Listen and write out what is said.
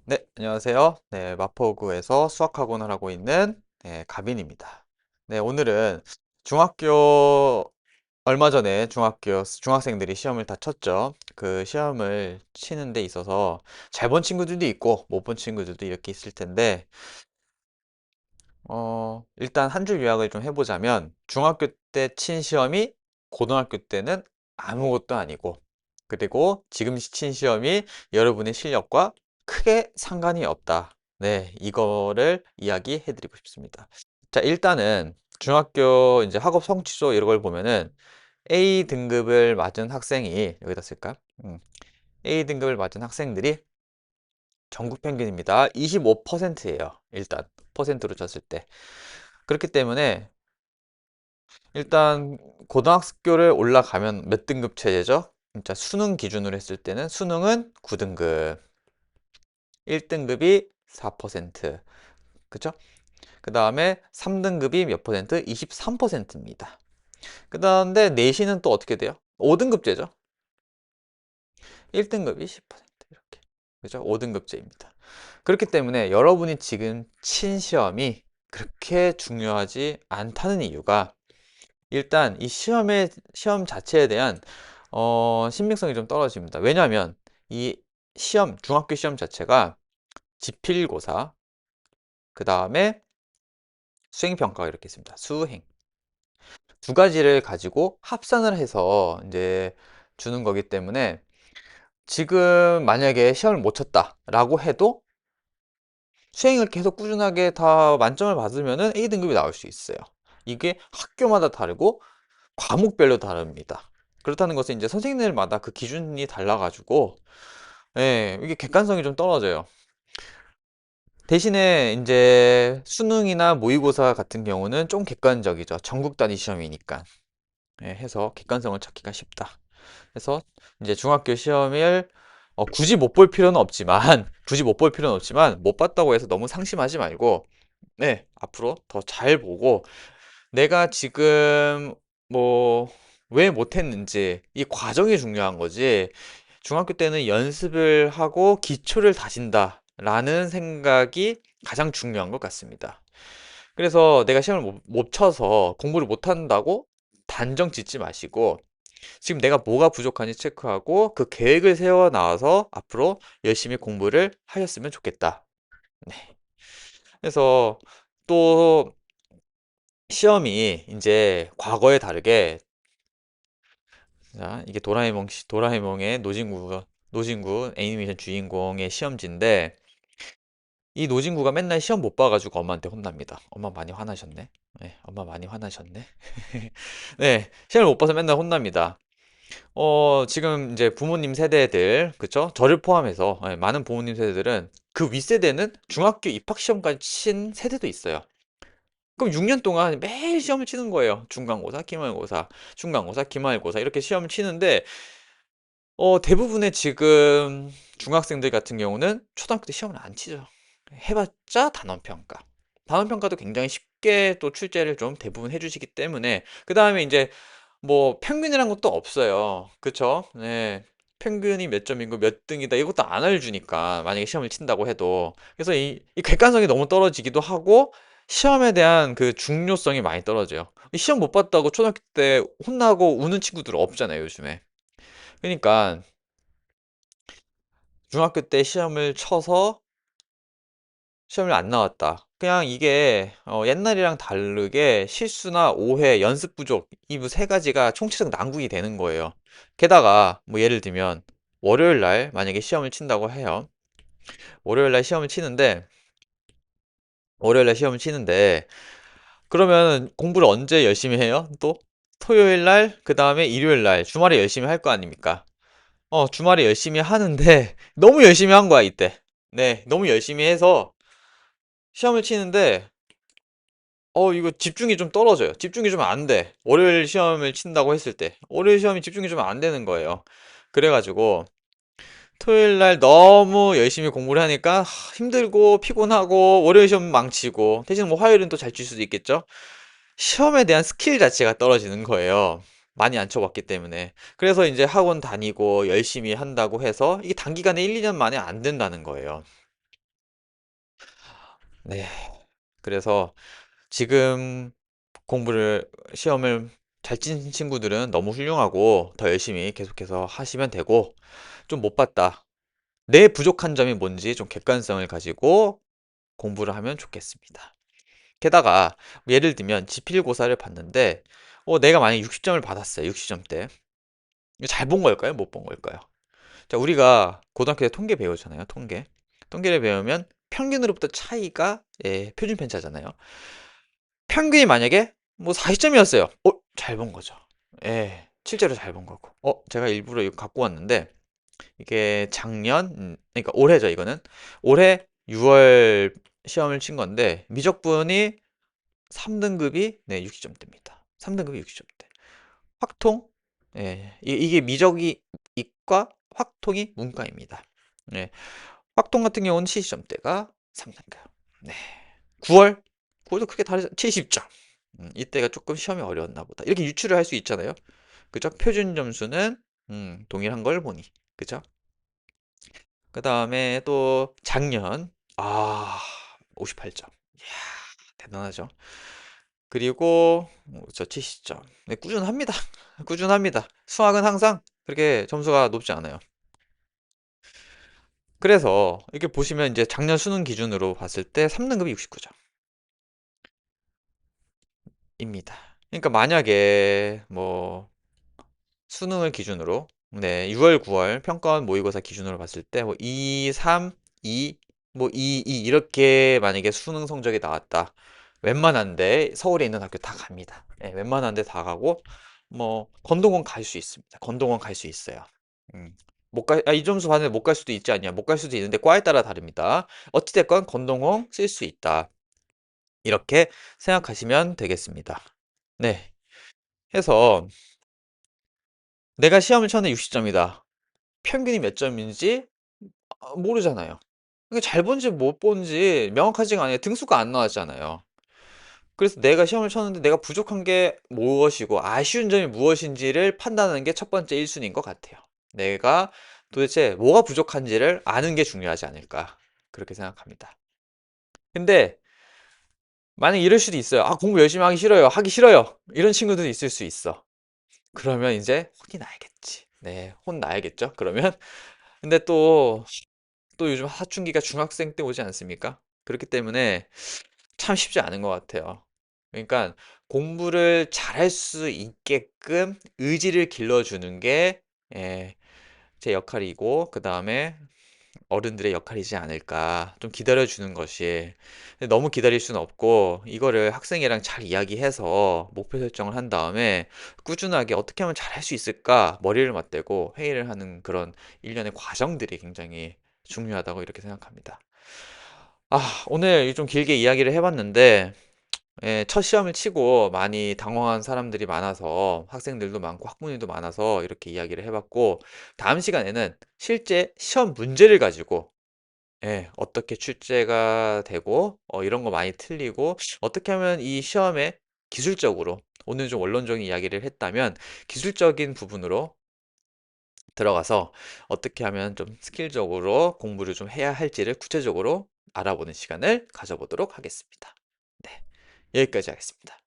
네, 안녕하세요. 네, 마포구에서 수학학원을 하고 있는 가빈입니다. 네, 오늘은 얼마 전에 중학생들이 시험을 다 쳤죠. 그 시험을 치는 데 있어서 잘 본 친구들도 있고 못 본 친구들도 이렇게 있을 텐데, 일단 한 줄 요약을 좀 해보자면, 중학교 때 친 시험이 고등학교 때는 아무것도 아니고, 그리고 지금 친 시험이 여러분의 실력과 크게 상관이 없다. 네, 이거를 이야기해드리고 싶습니다. 자, 일단은 중학교 이제 학업 성취도 이런 걸 보면은 A 등급을 맞은 학생이, 여기다 쓸까? A 등급을 맞은 학생들이 전국 평균입니다. 25%예요. 일단 퍼센트로 쳤을 때. 그렇기 때문에 일단 고등학교를 올라가면 몇 등급 체제죠? 진짜 수능 기준으로 했을 때는 수능은 9등급, 1등급이 4%, 그쵸? 그 다음에 3등급이 몇 퍼센트? 23%입니다. 그 다음에 내신은 또 어떻게 돼요? 5등급제죠? 1등급이 10%, 이렇게. 그죠? 5등급제입니다. 그렇기 때문에 여러분이 지금 친 시험이 그렇게 중요하지 않다는 이유가, 일단 이 시험 자체에 대한 신빙성이 좀 떨어집니다. 왜냐하면 이 중학교 시험 자체가 지필고사, 그 다음에 수행평가가 이렇게 있습니다. 수행. 두 가지를 가지고 합산을 해서 이제 주는 거기 때문에, 지금 만약에 시험을 못 쳤다라고 해도 수행을 계속 꾸준하게 다 만점을 받으면은 A등급이 나올 수 있어요. 이게 학교마다 다르고 과목별로 다릅니다. 그렇다는 것은 이제 선생님들마다 그 기준이 달라가지고, 예, 이게 객관성이 좀 떨어져요. 대신에 이제 수능이나 모의고사 같은 경우는 좀 객관적이죠. 전국 단위 시험이니까. 예, 해서 객관성을 찾기가 쉽다. 그래서 이제 중학교 시험을 굳이 못 볼 필요는 없지만, 굳이 못 볼 필요는 없지만, 못 봤다고 해서 너무 상심하지 말고, 네, 앞으로 더 잘 보고, 내가 지금 뭐 왜 못했는지 이 과정이 중요한 거지, 중학교 때는 연습을 하고 기초를 다진다 라는 생각이 가장 중요한 것 같습니다. 그래서 내가 시험을 못 쳐서 공부를 못 한다고 단정 짓지 마시고, 지금 내가 뭐가 부족한지 체크하고 그 계획을 세워 나와서 앞으로 열심히 공부를 하셨으면 좋겠다. 네. 그래서 또 시험이 이제 과거에 다르게, 자, 이게 도라에몽의 노진구 애니메이션 주인공의 시험지인데, 이 노진구가 맨날 시험 못 봐가지고 엄마한테 혼납니다. 엄마 많이 화나셨네. 네, 엄마 많이 화나셨네. 네, 시험을 못 봐서 맨날 혼납니다. 지금 이제 부모님 세대들, 그쵸? 저를 포함해서 많은 부모님 세대들은, 그 윗세대는 중학교 입학 시험까지 친 세대도 있어요. 그럼 6년 동안 매일 시험을 치는 거예요. 중간고사, 기말고사, 중간고사, 기말고사 이렇게 시험을 치는데, 대부분의 지금 중학생들 같은 경우는 초등학교 때 시험을 안 치죠. 해봤자 단원평가. 단원평가도 굉장히 쉽게 또 출제를 좀 대부분 해주시기 때문에, 그 다음에 이제 뭐 평균이란 것도 없어요. 그쵸? 네. 평균이 몇 점이고 몇 등이다 이것도 안 알려주니까, 만약에 시험을 친다고 해도. 그래서 이 객관성이 너무 떨어지기도 하고, 시험에 대한 그 중요성이 많이 떨어져요. 이 시험 못 봤다고 초등학교 때 혼나고 우는 친구들 없잖아요, 요즘에. 그러니까 중학교 때 시험을 쳐서 시험을 안 나왔다. 그냥 이게 옛날이랑 다르게 실수나 오해, 연습 부족 이 세 가지가 총체적 난국이 되는 거예요. 게다가 뭐 예를 들면 월요일 날 만약에 시험을 친다고 해요. 월요일 날 시험을 치는데 월요일 날 시험을 치는데 그러면 공부를 언제 열심히 해요? 또 토요일 날, 그 다음에 일요일 날, 주말에 열심히 할 거 아닙니까? 주말에 열심히 하는데 너무 열심히 한 거야, 이때. 네, 너무 열심히 해서 시험을 치는데 이거 집중이 좀 떨어져요. 집중이 좀 안 돼. 월요일 시험을 친다고 했을 때 월요일 시험이 집중이 좀 안 되는 거예요. 그래가지고 토요일 날 너무 열심히 공부를 하니까 힘들고 피곤하고 월요일 시험 망치고, 대신 뭐 화요일은 또 잘 칠 수도 있겠죠. 시험에 대한 스킬 자체가 떨어지는 거예요. 많이 안 쳐봤기 때문에. 그래서 이제 학원 다니고 열심히 한다고 해서 이게 단기간에 1, 2년 만에 안 된다는 거예요. 네. 그래서 지금 공부를, 시험을 잘 친 친구들은 너무 훌륭하고 더 열심히 계속해서 하시면 되고, 좀 못 봤다, 내 부족한 점이 뭔지 좀 객관성을 가지고 공부를 하면 좋겠습니다. 게다가 예를 들면 지필고사를 봤는데 내가 만약에 60점을 받았어요. 60점대. 잘 본 걸까요? 못 본 걸까요? 자, 우리가 고등학교 때 통계 배우잖아요. 통계. 통계를 배우면 평균으로부터 차이가 표준 편차잖아요. 평균이 만약에 뭐 40점이었어요. 잘 본 거죠. 예, 실제로 잘 본 거고. 제가 일부러 이거 갖고 왔는데 이게 작년, 그러니까 올해죠, 이거는. 올해 6월 시험을 친 건데 미적분이 3등급이 네, 60점대입니다. 3등급이 60점대. 확통, 예, 이게 미적이 이과, 확통이 문과입니다. 네, 확통 같은 경우는 70점대가 3등급. 네. 9월, 9월도 크게 다르지, 70점. 이때가 조금 시험이 어려웠나 보다. 이렇게 유추를 할 수 있잖아요. 그죠? 표준 점수는 동일한 걸 보니. 그죠? 그 다음에 또 작년, 아, 58점. 이야, 대단하죠. 그리고 저 70점. 네, 꾸준합니다. 꾸준합니다. 수학은 항상 그렇게 점수가 높지 않아요. 그래서 이렇게 보시면 이제 작년 수능 기준으로 봤을 때 3등급이 69점입니다. 그러니까 만약에 뭐 수능을 기준으로, 네, 6월, 9월 평가원 모의고사 기준으로 봤을 때 뭐 2, 3, 2, 뭐 2, 2 이렇게 만약에 수능 성적이 나왔다. 웬만한데 서울에 있는 학교 다 갑니다. 네, 웬만한데 다 가고 뭐 건동원 갈 수 있습니다. 건동원 갈 수 있어요. 음. 이 점수 받는데 못 갈 수도 있지 않냐? 못 갈 수도 있는데 과에 따라 다릅니다. 어찌됐건 건동원 쓸 수 있다. 이렇게 생각하시면 되겠습니다. 네. 해서 내가 시험을 쳤는데 60점이다. 평균이 몇 점인지 모르잖아요. 이게 잘 본지 못 본지 명확하지가 않아요. 등수가 안 나왔잖아요. 그래서 내가 시험을 쳤는데 내가 부족한 게 무엇이고 아쉬운 점이 무엇인지를 판단하는 게 첫 번째 1순위인 것 같아요. 내가 도대체 뭐가 부족한지를 아는 게 중요하지 않을까. 그렇게 생각합니다. 근데 만약 이럴 수도 있어요. 공부 열심히 하기 싫어요. 하기 싫어요. 이런 친구들도 있을 수 있어. 그러면 이제 혼이 나야겠지. 네, 혼 나야겠죠. 그러면 근데 또 요즘 사춘기가 중학생 때 오지 않습니까? 그렇기 때문에 참 쉽지 않은 것 같아요. 그러니까 공부를 잘할 수 있게끔 의지를 길러주는 게 제 역할이고, 그 다음에 어른들의 역할이지 않을까. 좀 기다려주는 것이. 근데 너무 기다릴 수는 없고, 이거를 학생이랑 잘 이야기해서 목표 설정을 한 다음에 꾸준하게 어떻게 하면 잘할 수 있을까? 머리를 맞대고 회의를 하는 그런 일련의 과정들이 굉장히 중요하다고 이렇게 생각합니다. 오늘 좀 길게 이야기를 해봤는데, 첫 시험을 치고 많이 당황한 사람들이 많아서 학생들도 많고 학부모님도 많아서 이렇게 이야기를 해봤고, 다음 시간에는 실제 시험 문제를 가지고 어떻게 출제가 되고 이런 거 많이 틀리고 어떻게 하면 이 시험에 기술적으로, 오늘 좀 원론적인 이야기를 했다면 기술적인 부분으로 들어가서 어떻게 하면 좀 스킬적으로 공부를 좀 해야 할지를 구체적으로 알아보는 시간을 가져보도록 하겠습니다. 네, 여기까지 하겠습니다.